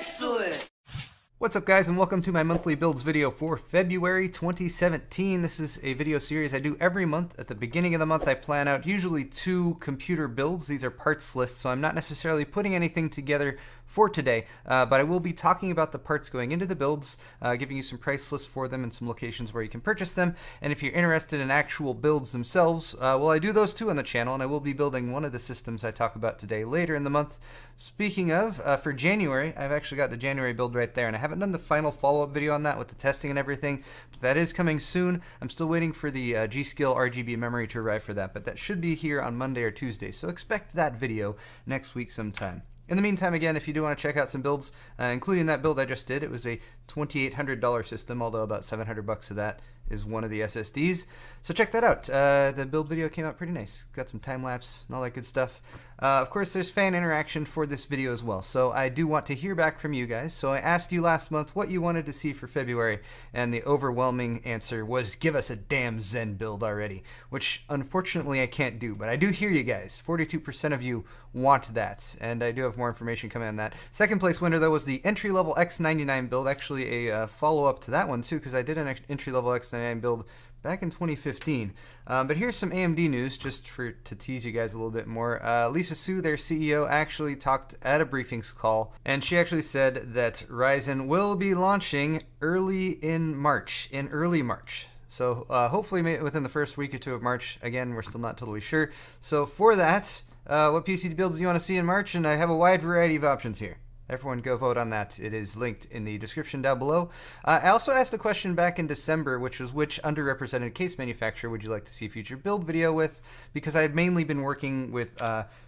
Excellent! What's up guys, and welcome to my monthly builds video for February 2017. This is a video series I do every month. At the beginning of the month I plan out usually 2 computer builds. These are parts lists, so I'm not necessarily putting anything together for today, but I will be talking about the parts going into the builds, giving you some price lists for them and some locations where you can purchase them. And if you're interested in actual builds themselves, well, I do those too on the channel, and I will be building one of the systems I talk about today later in the month. Speaking of, for January, I've actually got the January build right there, and I haven't done the final follow-up video on that with the testing and everything, but that is coming soon. I'm still waiting for the G-Skill RGB memory to arrive for that, but that should be here on Monday or Tuesday, so expect that video next week sometime. In the meantime, again, if you do want to check out some builds, including that build I just did, it was a $2,800 system, although about $700 of that is one of the SSDs. So check that out. The build video came out pretty nice. Got some time lapse and all that good stuff. Of course, there's fan interaction for this video as well, so I do want to hear back from you guys. So I asked you last month what you wanted to see for February, and the overwhelming answer was give us a damn Zen build already, which unfortunately I can't do, but I do hear you guys. 42% of you want that, and I do have more information coming on that. Second place winner, though, was the entry-level X99 build, actually a follow-up to that one, too, because I did an entry-level X99 build back in 2015. But here's some AMD news, just to tease you guys a little bit more. Lisa Su, their CEO, actually talked at a briefings call, and she actually said that Ryzen will be launching early March. So hopefully within the first week or two of March. Again, we're still not totally sure. So for that, what PC builds do you want to see in March? And I have a wide variety of options here. Everyone go vote on that. It is linked in the description down below. I also asked a question back in December, which was which underrepresented case manufacturer would you like to see a future build video with? Because I've mainly been working with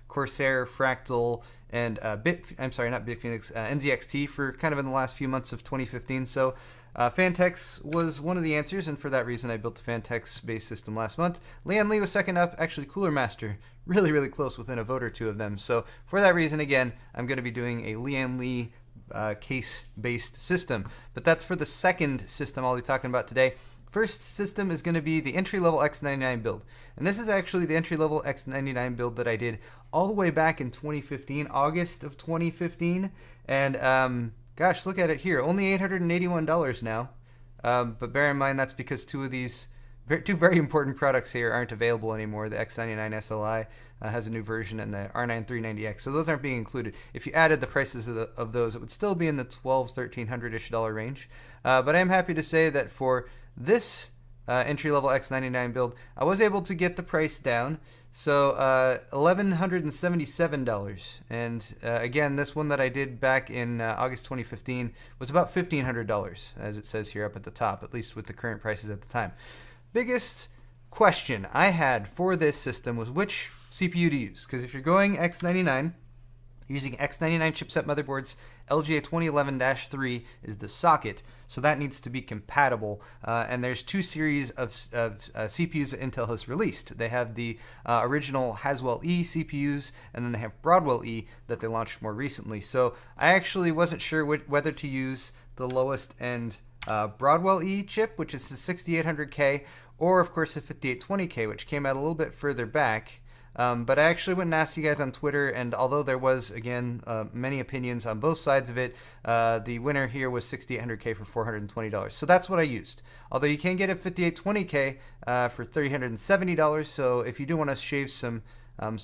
Corsair, Fractal, and NZXT for kind of in the last few months of 2015. So Fantex was one of the answers, and for that reason I built a Fantex-based system last month. Lian Li was second up, actually Cooler Master, really close within a vote or two of them. So for that reason, again, I'm going to be doing a Lian Li case-based system. But that's for the second system I'll be talking about today. First system is going to be the entry-level X99 build. And this is actually the entry-level X99 build that I did all the way back in 2015, August of 2015. And gosh, look at it here. Only $881 now. But bear in mind that's because two very important products here aren't available anymore. The X99 SLI has a new version, and the R9 390X. So those aren't being included. If you added the prices of those, it would still be in the $1,200-$1,300-ish range. But I am happy to say that for this entry-level X99 build, I was able to get the price down. So $1,177, and again, this one that I did back in August 2015 was about $1,500, as it says here up at the top, at least with the current prices at the time. Biggest question I had for this system was which CPU to use, because if you're going X99, using X99 chipset motherboards, LGA 2011-3 is the socket, so that needs to be compatible. And there's 2 series of CPUs that Intel has released. They have the original Haswell E CPUs, and then they have Broadwell E that they launched more recently. So I actually wasn't sure whether to use the lowest end Broadwell E chip, which is the 6800K, or of course the 5820K, which came out a little bit further back. But I actually went and asked you guys on Twitter, and although there was, again, many opinions on both sides of it, the winner here was 6800K for $420. So that's what I used. Although you can get a 5820K for $370, so if you do want to shave some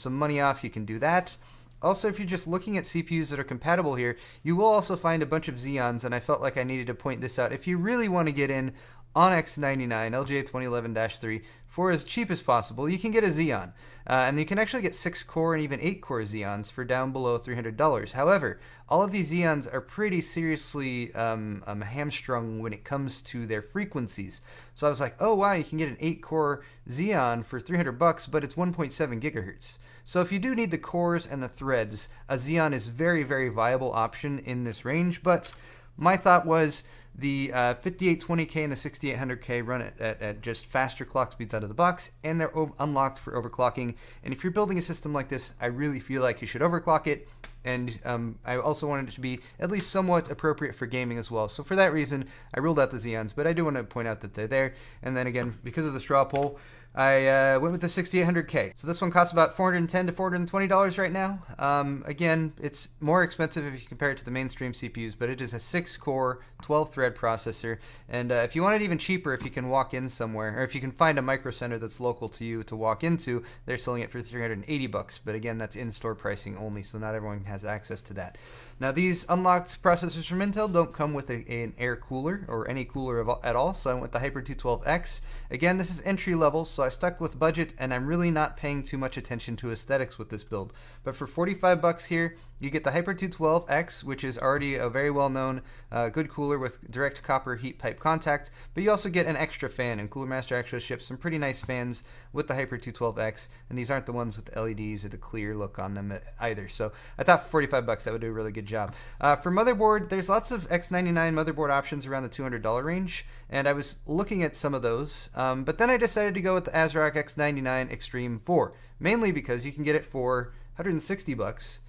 money off, you can do that. Also, if you're just looking at CPUs that are compatible here, you will also find a bunch of Xeons, and I felt like I needed to point this out. If you really want to get in on X99, LGA 2011-3, for as cheap as possible, you can get a Xeon. And you can actually get 6-core and even 8-core Xeons for down below $300. However, all of these Xeons are pretty seriously hamstrung when it comes to their frequencies. So I was like, oh wow, you can get an 8-core Xeon for $300, but it's 1.7 gigahertz. So if you do need the cores and the threads, a Xeon is very viable option in this range. But my thought was the 5820K and the 6800K run at just faster clock speeds out of the box, and they're unlocked for overclocking. And if you're building a system like this, I really feel like you should overclock it. And I also wanted it to be at least somewhat appropriate for gaming as well. So for that reason, I ruled out the Xeons, but I do want to point out that they're there. And then again, because of the straw poll, I went with the 6800K. So this one costs about $410 to $420 right now. Again, it's more expensive if you compare it to the mainstream CPUs, but it is a 6-core, 12-thread processor. And if you want it even cheaper, if you can walk in somewhere, or if you can find a micro center that's local to you to walk into, they're selling it for $380. But again, that's in-store pricing only, so not everyone has access to that. Now, these unlocked processors from Intel don't come with an air cooler or any cooler at all, so I went with the Hyper 212X. Again, this is entry level, so I stuck with budget, and I'm really not paying too much attention to aesthetics with this build. But for $45 here, you get the Hyper 212X, which is already a very well-known good cooler with direct copper heat pipe contact, but you also get an extra fan, and Cooler Master actually ships some pretty nice fans with the Hyper 212X, and these aren't the ones with the LEDs or the clear look on them either. So I thought for $45 that would do a really good job. For motherboard, there's lots of X99 motherboard options around the $200 range, and I was looking at some of those, but then I decided to go with the ASRock X99 Extreme 4, mainly because you can get it for $160.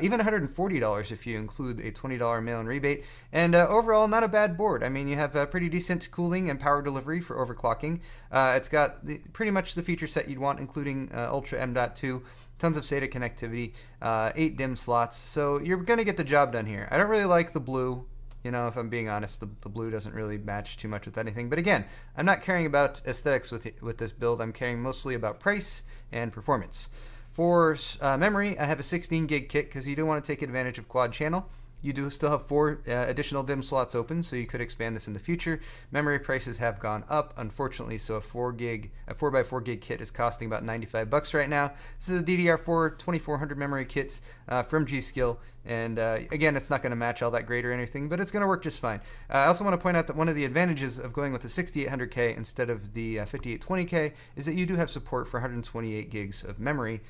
Even $140 if you include a $20 mail-in rebate, and overall not a bad board. I mean, you have pretty decent cooling and power delivery for overclocking. It's got pretty much the feature set you'd want, including Ultra M.2, tons of SATA connectivity, 8 DIMM slots, so you're going to get the job done here. I don't really like the blue. You know, if I'm being honest, the blue doesn't really match too much with anything. But again, I'm not caring about aesthetics with this build. I'm caring mostly about price and performance. For memory, I have a 16 gig kit because you do want to take advantage of quad channel. You do still have 4 additional DIMM slots open, so you could expand this in the future. Memory prices have gone up, unfortunately, so a 4x4 gig kit is costing about $95 right now. This is a DDR4 2400 memory kit from G.Skill, and again, it's not going to match all that great or anything, but it's going to work just fine. I also want to point out that one of the advantages of going with the 6800K instead of the 5820K is that you do have support for 128 gigs of memory,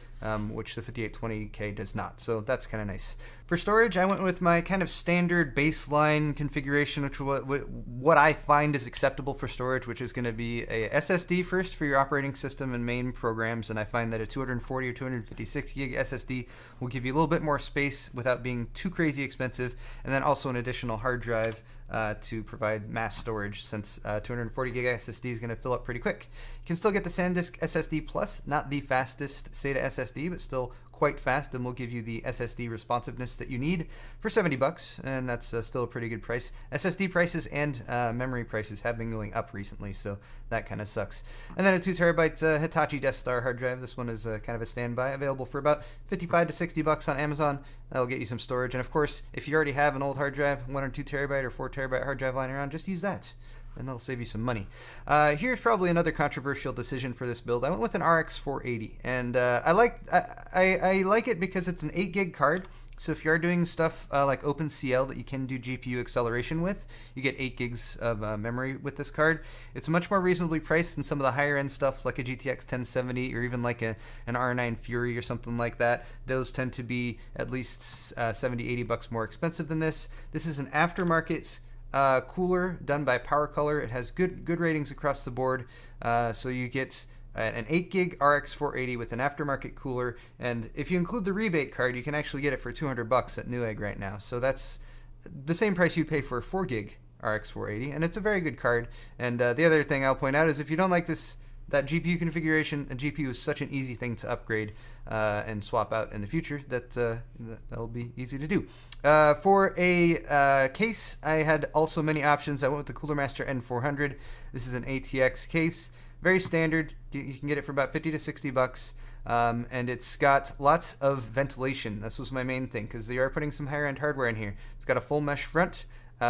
which the 5820K does not, so that's kind of nice. For storage, I went with my kind of standard baseline configuration, which what I find is acceptable for storage, which is going to be a SSD first for your operating system and main programs, and I find that a 240 or 256 gig SSD will give you a little bit more space without being too crazy expensive, and then also an additional hard drive to provide mass storage, since 240 gig SSD is going to fill up pretty quick. You can still get the SanDisk SSD Plus, not the fastest SATA SSD, but still quite fast, and will give you the SSD responsiveness that you need for $70, and that's still a pretty good price. SSD prices and memory prices have been going up recently, so that kind of sucks. And then a 2TB Hitachi Death Star hard drive. This one is kind of a standby, available for about $55 to $60 on Amazon. That'll get you some storage, and of course, if you already have an old hard drive, 1 or 2 terabyte or 4 terabyte hard drive lying around, just use that, and that'll save you some money. Here's probably another controversial decision for this build. I went with an RX 480, and I like it because it's an 8 gig card. So if you are doing stuff like OpenCL that you can do GPU acceleration with, you get 8 gigs of memory with this card. It's much more reasonably priced than some of the higher end stuff like a GTX 1070 or even like an R9 Fury or something like that. Those tend to be at least $70-80 more expensive than this. This is an aftermarket cooler done by Power Color. It has good ratings across the board. So you get an 8 gig RX 480 with an aftermarket cooler, and if you include the rebate card, you can actually get it for $200 at Newegg right now. So that's the same price you'd pay for a 4 gig RX 480, and it's a very good card. And the other thing I'll point out is if you don't like that GPU configuration, a GPU is such an easy thing to upgrade and swap out in the future that'll be easy to do. For a case, I had also many options. I went with the Cooler Master N400. This is an ATX case. Very standard. You can get it for about $50 to $60, and it's got lots of ventilation. This was my main thing because they are putting some higher end hardware in here. It's got a full mesh front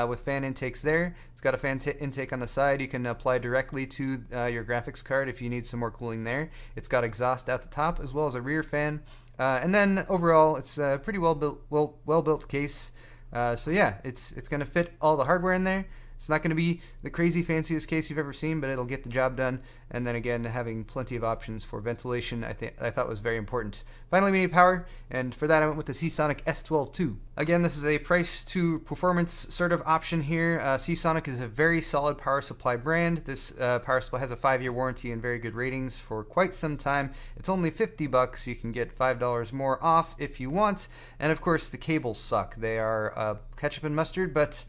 with fan intakes there. It's got a fan intake on the side. You can apply directly to your graphics card if you need some more cooling there. It's got exhaust at the top as well as a rear fan, and then overall it's a pretty well built case. So yeah, it's going to fit all the hardware in there. It's not going to be the crazy fanciest case you've ever seen, but it'll get the job done. And then again, having plenty of options for ventilation, I thought was very important. Finally, we need power, and for that I went with the Seasonic S12 II. Again, this is a price to performance sort of option here. Seasonic is a very solid power supply brand. This power supply has a 5-year warranty and very good ratings for quite some time. It's only $50. You can get $5 more off if you want. And of course, the cables suck. They are ketchup and mustard, but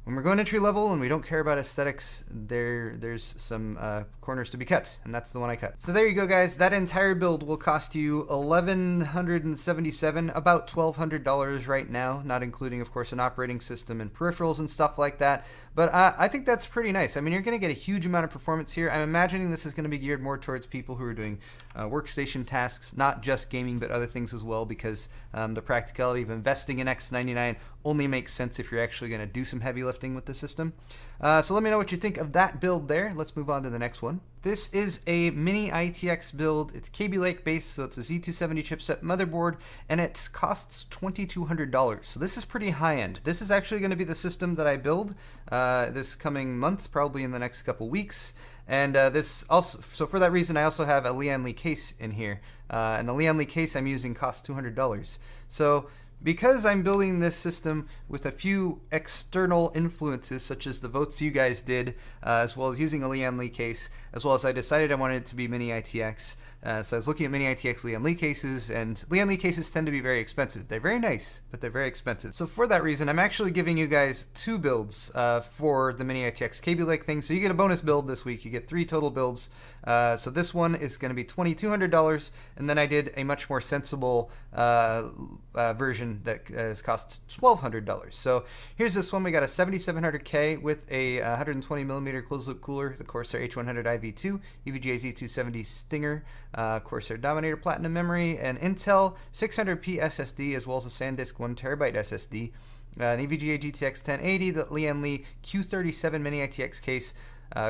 when we're going entry level and we don't care about aesthetics, there's some corners to be cut, and that's the one I cut. So there you go, guys. That entire build will cost you $1,177, about $1,200 right now, not including, of course, an operating system and peripherals and stuff like that. But I think that's pretty nice. I mean, you're going to get a huge amount of performance here. I'm imagining this is going to be geared more towards people who are doing workstation tasks, not just gaming, but other things as well, because the practicality of investing in X99 only makes sense if you're actually going to do some heavy lifting with the system. So let me know what you think of that build there. Let's move on to the next one. This is a mini ITX build. It's Kaby Lake based, so it's a Z270 chipset motherboard, and it costs $2,200. So this is pretty high end. This is actually going to be the system that I build this coming month, probably in the next couple weeks. And this also, so for that reason, I also have a Lian Li case in here. And the Lian Li case I'm using costs $200. So because I'm building this system with a few external influences, such as the votes you guys did, as well as using a Lian Li case, as well as I decided I wanted it to be mini ITX. So I was looking at mini ITX Lian Li cases, and Lian Li cases tend to be very expensive. They're very nice, but they're very expensive. So for that reason, I'm actually giving you guys 2 builds for the mini ITX Kaby Lake thing. So you get a bonus build this week. You get 3 total builds. So this one is going to be $2,200, and then I did a much more sensible version that costs $1,200. So here's this one. We got a 7700K with a 120mm closed-loop cooler, the Corsair H100 IV2, EVGA Z270 Stinger, Corsair Dominator Platinum memory, an Intel 600p SSD, as well as a SanDisk 1TB SSD, an EVGA GTX 1080, the Lian Li Q37 mini ITX case,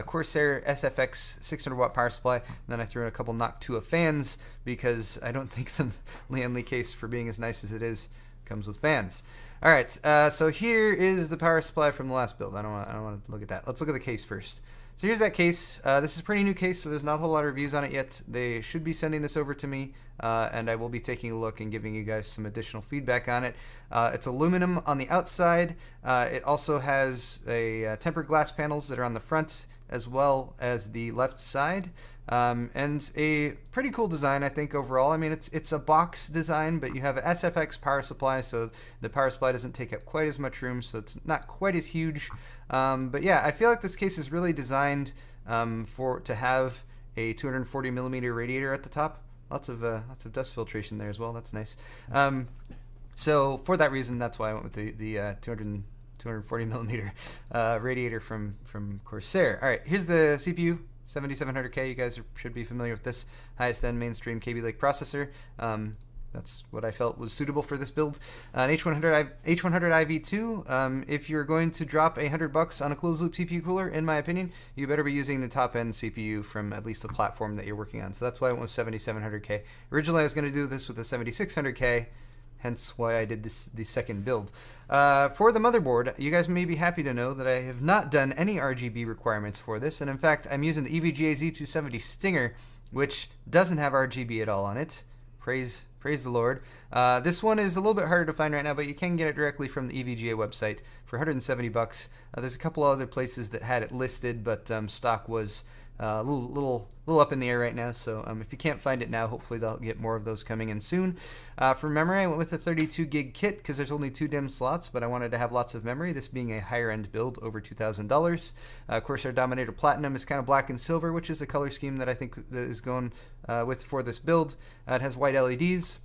Corsair SFX 600-watt power supply, and then I threw in a couple Noctua fans because I don't think the Lian Li case, for being as nice as it is, comes with fans. All right, so here is the power supply from the last build. I don't want to look at that. Let's look at the case first. So here's that case. This is a pretty new case, so there's not a whole lot of reviews on it yet. They should be sending this over to me, and I will be taking a look and giving you guys some additional feedback on it. It's aluminum on the outside. It also has a tempered glass panels that are on the front as well as the left side. And a pretty cool design, I think, overall. I mean, it's a box design, but you have an SFX power supply, so the power supply doesn't take up quite as much room, so it's not quite as huge. But yeah, I feel like this case is really designed to have a 240mm radiator at the top. Lots of dust filtration there as well. That's nice. So for that reason, that's why I went with the 240mm radiator from Corsair. All right, here's the CPU. 7700K, you guys should be familiar with this highest end mainstream Kaby Lake processor. That's what I felt was suitable for this build. An H100 IV2. If you're going to drop $100 on a closed loop CPU cooler, in my opinion, you better be using the top end CPU from at least the platform that you're working on. So that's why I went with 7700K. Originally, I was going to do this with a 7600K. Hence why I did the second build. For the motherboard, you guys may be happy to know that I have not done any RGB requirements for this, and in fact, I'm using the EVGA Z270 Stinger, which doesn't have RGB at all on it. Praise the Lord. This one is a little bit harder to find right now, but you can get it directly from the EVGA website for $170. There's a couple other places that had it listed, but stock was a little up in the air right now, so if you can't find it now, hopefully they'll get more of those coming in soon. For memory, I went with a 32 gig kit because there's only 2 DIMM slots, but I wanted to have lots of memory, this being a higher end build, over $2,000. Corsair Dominator Platinum is kind of black and silver, which is the color scheme that I think is going with for this build. It has white LEDs,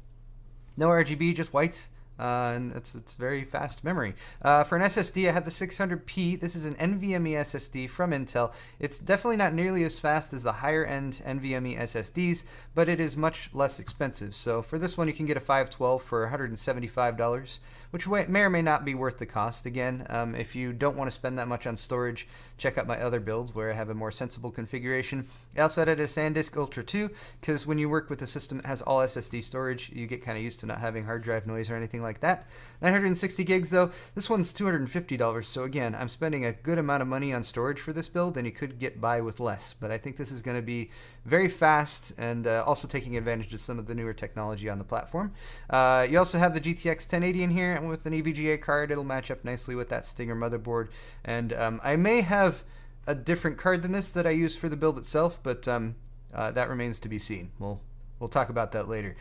no RGB, just white. And it's very fast memory. For an SSD, I have the 600p. This is an NVMe SSD from Intel. It's definitely not nearly as fast as the higher end NVMe SSDs, but it is much less expensive. So for this one, you can get a 512 for $175, which may or may not be worth the cost. Again, if you don't want to spend that much on storage, check out my other builds where I have a more sensible configuration. I also added a SanDisk Ultra 2, because when you work with a system that has all SSD storage, you get kind of used to not having hard drive noise or anything like that. 960 gigs though, this one's $250, so again, I'm spending a good amount of money on storage for this build, and you could get by with less, but I think this is going to be very fast and also taking advantage of some of the newer technology on the platform. You also have the GTX 1080 in here, and with an EVGA card, it'll match up nicely with that Stinger motherboard, and I may have a different card than this that I use for the build itself, but that remains to be seen. We'll we'll talk about that later.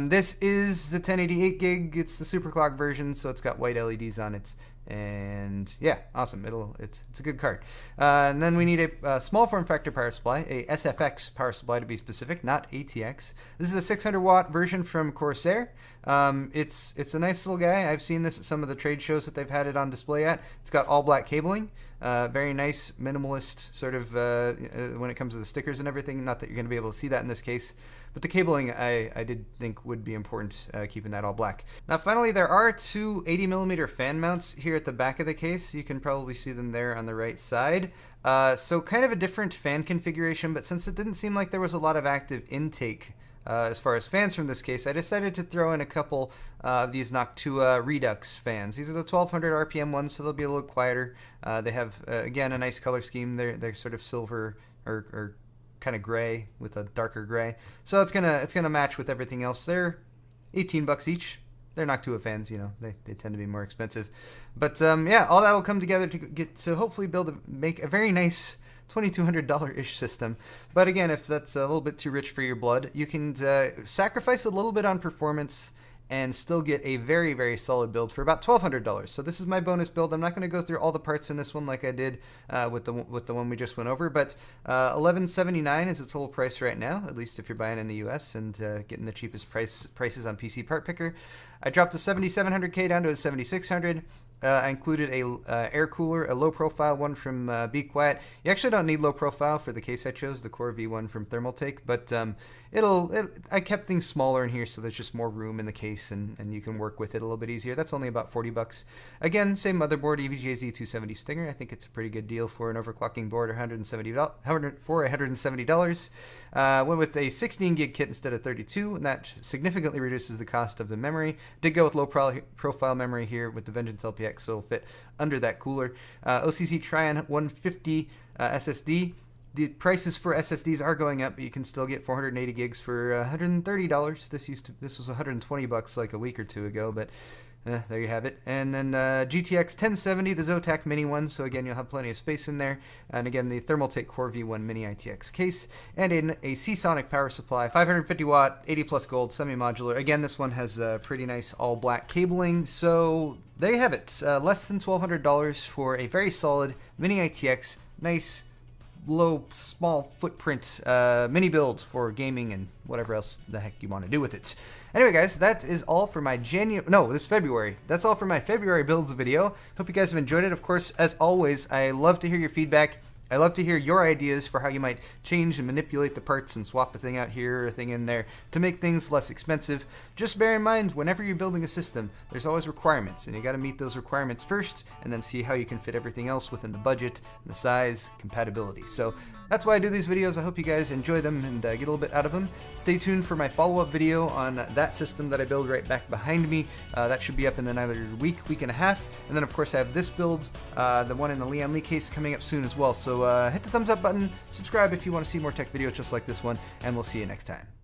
This is the 1088 gig. It's the superclock version, so it's got white LEDs on it. And yeah, awesome. It's a good card. And then we need a small form factor power supply, a SFX power supply to be specific, not ATX. This is a 600 watt version from Corsair. It's a nice little guy. I've seen this at some of the trade shows that they've had it on display at. It's got all black cabling. Very nice, minimalist sort of when it comes to the stickers and everything. Not that you're going to be able to see that in this case, but the cabling I did think would be important, keeping that all black. Now finally, there are two 80mm fan mounts here at the back of the case. You can probably see them there on the right side. So kind of a different fan configuration, but since it didn't seem like there was a lot of active intake as far as fans from this case, I decided to throw in a couple of these Noctua Redux fans. These are the 1200 RPM ones, so they'll be a little quieter. They have, again, a nice color scheme. They're sort of silver or kind of gray with a darker gray. So it's gonna match with everything else. They're $18 each. They're Noctua fans, you know, they tend to be more expensive. But yeah, all that'll come together to get to hopefully make a very nice $2,200-ish system. But again, if that's a little bit too rich for your blood, you can sacrifice a little bit on performance and still get a very, very solid build for about $1,200. So this is my bonus build. I'm not going to go through all the parts in this one like I did with the one we just went over, but $1,179 is its whole price right now, at least if you're buying in the US and getting the cheapest prices on PC Part Picker. I dropped a 7700K down to a 7600. I included a air cooler, a low profile one from Be Quiet. You actually don't need low profile for the case I chose, the Core V1 from Thermaltake, but I kept things smaller in here so there's just more room in the case and you can work with it a little bit easier. That's only about $40. Again, same motherboard, EVGA Z270 Stinger. I think it's a pretty good deal for an overclocking board, $170. Went with a 16 gig kit instead of 32, and that significantly reduces the cost of the memory. Did go with low profile memory here with the Vengeance LPX, so it'll fit under that cooler. OCC Tryon 150 SSD. The prices for SSDs are going up, but you can still get 480 gigs for $130. This was $120 like a week or two ago, but there you have it. And then GTX 1070, the Zotac Mini one, so again, you'll have plenty of space in there. And again, the Thermaltake Core V1 Mini ITX case, and in a Seasonic power supply, 550 watt, 80 plus gold, semi-modular. Again, this one has pretty nice all black cabling, so there you have it. Less than $1,200 for a very solid Mini ITX, nice, low, small footprint mini build for gaming and whatever else the heck you want to do with it. Anyway, guys, that is all for my this February. That's all for my February builds video. Hope you guys have enjoyed it. Of course, as always, I love to hear your feedback. I love to hear your ideas for how you might change and manipulate the parts and swap a thing out here or a thing in there to make things less expensive. Just bear in mind, whenever you're building a system, there's always requirements, and you got to meet those requirements first, and then see how you can fit everything else within the budget, and the size, compatibility. So that's why I do these videos. I hope you guys enjoy them and get a little bit out of them. Stay tuned for my follow-up video on that system that I build right back behind me. That should be up in another week and a half. And then, of course, I have this build, the one in the Leon Lee case, coming up soon as well. So hit the thumbs up button, subscribe if you want to see more tech videos just like this one, and we'll see you next time.